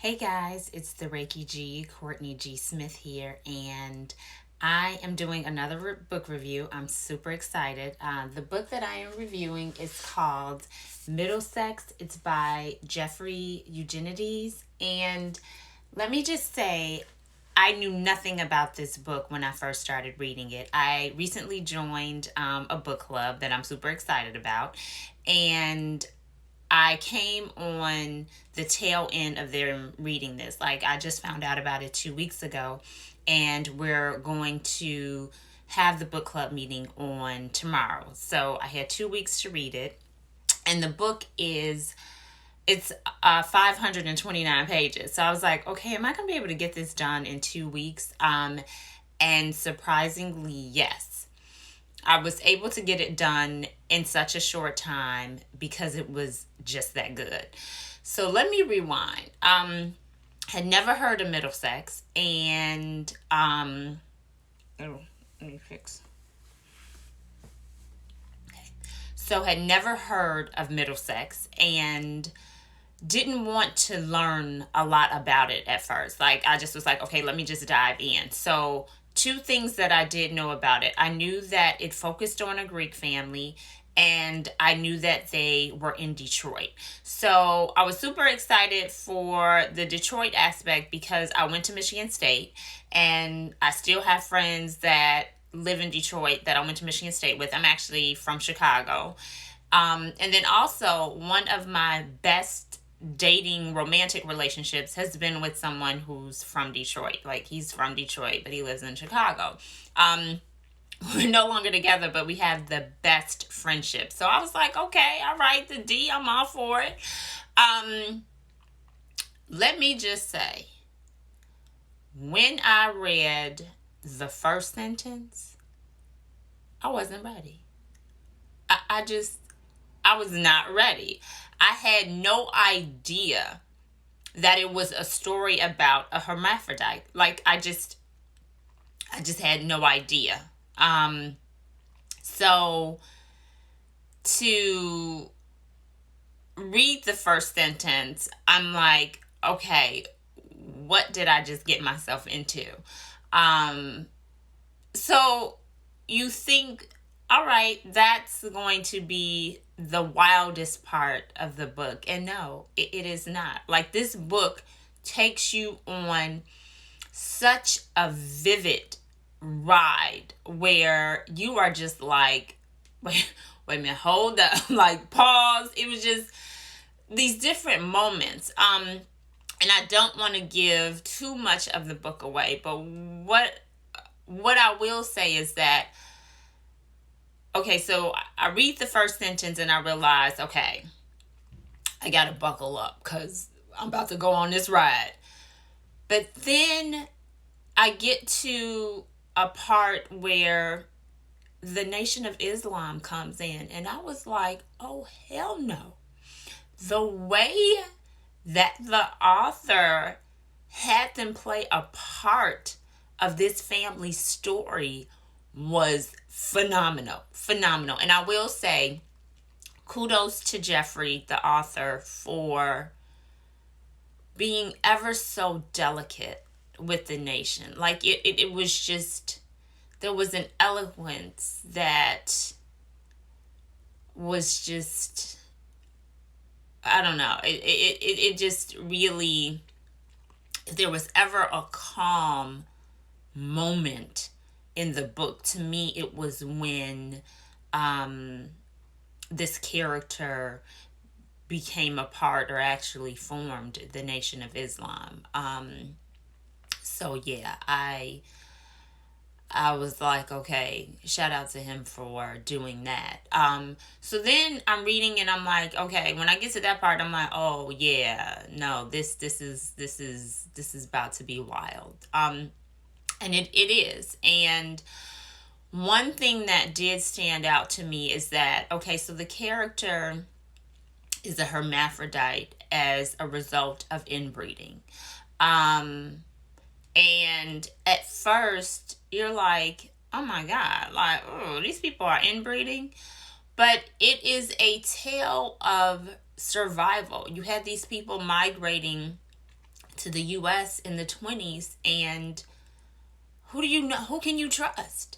Hey guys, it's the Reiki G, Courtney G. Smith here, and I am doing another book review. I'm super excited. The book that I am reviewing is called Middlesex. It's by Jeffrey Eugenides, and let me just say, I knew nothing about this book when I first started reading it. I recently joined a book club that I'm super excited about, and I came on the tail end of their reading this. Like, I just found out about it 2 weeks ago, and we're going to have the book club meeting on tomorrow. So I had 2 weeks to read it, and the book it's 529 pages. So I was like, okay, am I going to be able to get this done in 2 weeks? And surprisingly, yes. I was able to get it done in such a short time because it was just that good. So let me rewind. Had never heard of Middlesex, and oh, let me fix. So had never heard of Middlesex and didn't want to learn a lot about it at first. Like, I just was like, okay, let me just dive in. So two things that I did know about it. I knew that it focused on a Greek family, and I knew that they were in Detroit. So I was super excited for the Detroit aspect because I went to Michigan State, and I still have friends that live in Detroit that I went to Michigan State with. I'm actually from Chicago. And then also, one of my best dating romantic relationships has been with someone who's from Detroit. Like, he's from Detroit, but he lives in Chicago. We're no longer together, but we have the best friendship. So I was like, okay, all right, the D, I'm all for it. Let me just say, when I read the first sentence, I wasn't ready. I was not ready. I had no idea that it was a story about a hermaphrodite. Like, I just had no idea. So to read the first sentence, I'm like, okay, what did I just get myself into? So you think, all right, that's going to be the wildest part of the book. And no, it is not. Like, this book takes you on such a vivid ride where you are just like, wait a minute, hold up, like, pause. It was just these different moments. And I don't want to give too much of the book away, but what I will say is that, okay, so I read the first sentence and I realize, okay, I got to buckle up because I'm about to go on this ride. But then I get to a part where the Nation of Islam comes in, and I was like, oh, hell no. The way that the author had them play a part of this family story was phenomenal. And I will say, kudos to Jeffrey, the author, for being ever so delicate with the nation. Like, it was just, there was an eloquence that was just, I don't know. It just really, if there was ever a calm moment in the book, to me, it was when this character became a part, or actually formed, the Nation of Islam. So yeah, I was like, okay, shout out to him for doing that. So then I'm reading and I'm like, okay, when I get to that part, I'm like, oh yeah, no, this is about to be wild. And it is. And one thing that did stand out to me is that, okay, so the character is a hermaphrodite as a result of inbreeding. And at first, you're like, oh my God, like, oh, these people are inbreeding. But it is a tale of survival. You had these people migrating to the US in the 20s, and who do you know? Who can you trust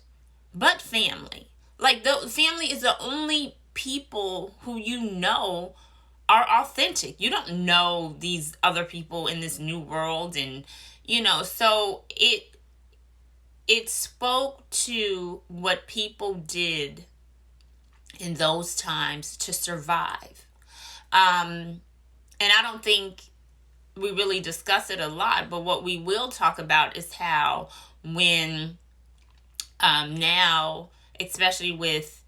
but family? Like, the family is the only people who you know are authentic. You don't know these other people in this new world, and so it spoke to what people did in those times to survive. And I don't think we really discuss it a lot, but what we will talk about is how when now, especially with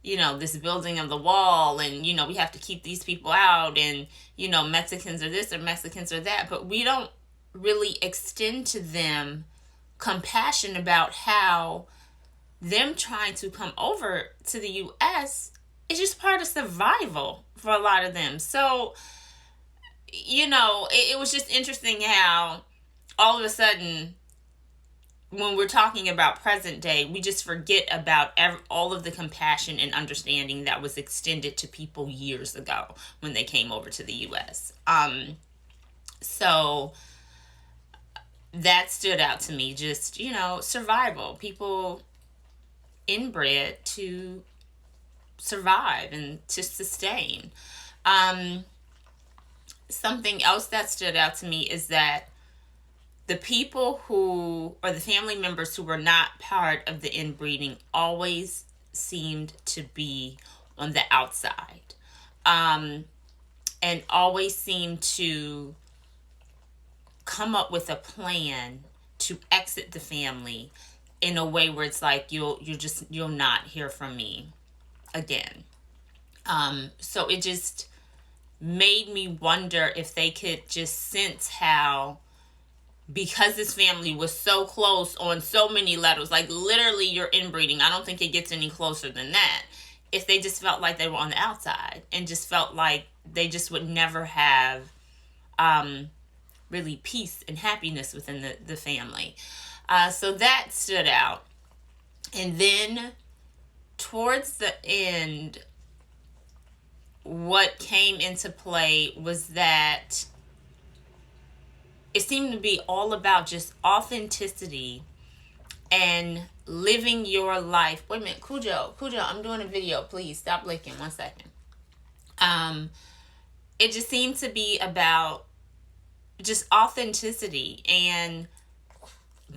this building of the wall, and we have to keep these people out, and Mexicans are this or Mexicans are that, but we don't really extend to them compassion about how them trying to come over to the US is just part of survival for a lot of them. So it was just interesting how all of a sudden, when we're talking about present day, we just forget about all of the compassion and understanding that was extended to people years ago when they came over to the US. So that stood out to me. Just, survival. People inbred to survive and to sustain. Something else that stood out to me is that the people or the family members who were not part of the inbreeding always seemed to be on the outside, and always seemed to come up with a plan to exit the family in a way where it's like, you'll not hear from me again. So it just made me wonder if they could just sense how, because this family was so close on so many levels, like literally you're inbreeding, I don't think it gets any closer than that, if they just felt like they were on the outside and just felt like they just would never have really peace and happiness within the family. So that stood out. And then towards the end, what came into play was that it seemed to be all about just authenticity and living your life. Wait a minute, Cujo, I'm doing a video. Please stop licking. 1 second. It just seemed to be about just authenticity and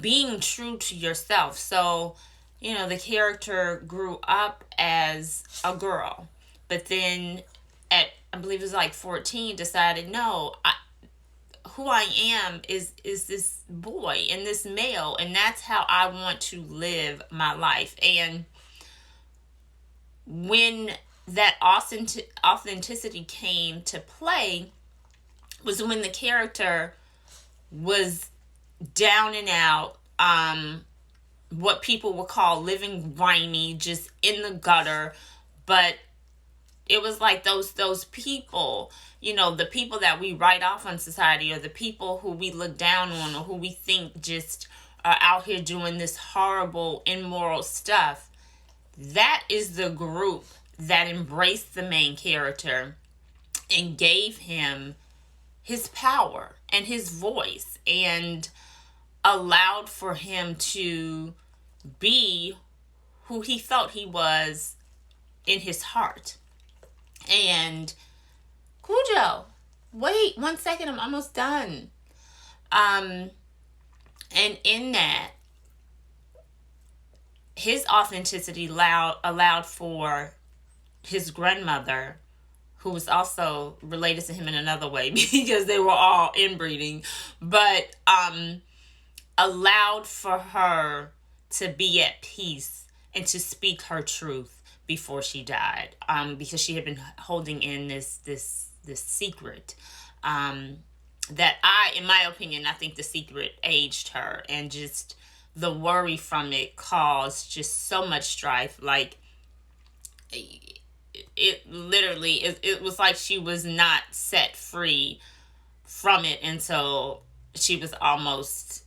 being true to yourself. So, the character grew up as a girl, but then at, I believe it was like 14, decided, no, who I am is this boy and this male, and that's how I want to live my life. And when that authenticity came to play was when the character was down and out, what people would call living grimy, just in the gutter. But it was like those people, the people that we write off on society, or the people who we look down on, or who we think just are out here doing this horrible, immoral stuff. That is the group that embraced the main character and gave him his power and his voice, and allowed for him to be who he felt he was in his heart. And Cujo, wait 1 second, I'm almost done. And in that, his authenticity allowed for his grandmother, who was also related to him in another way because they were all inbreeding, but allowed for her to be at peace and to speak her truth before she died, because she had been holding in this secret, that in my opinion, I think the secret aged her, and just the worry from it caused just so much strife. Like, it literally, it was like she was not set free from it until she was almost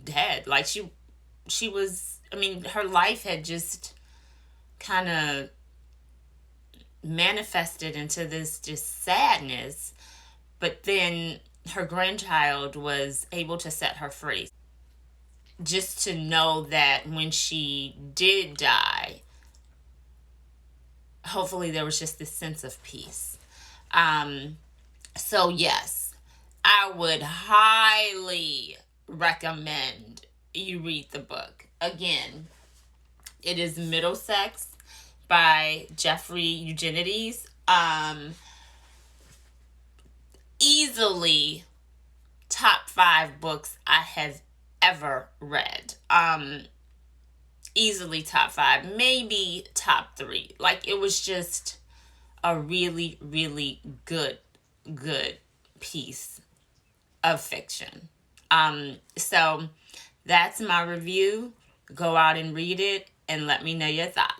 dead. Like, she was, her life had just kind of manifested into this just sadness. But then her grandchild was able to set her free. Just to know that when she did die, hopefully there was just this sense of peace. So yes, I would highly recommend you read the book. Again, it is Middlesex by Jeffrey Eugenides. Easily top 5 books I have ever read. Easily top 5, maybe top 3. Like, it was just a really, really good piece of fiction. So that's my review. Go out and read it and let me know your thoughts.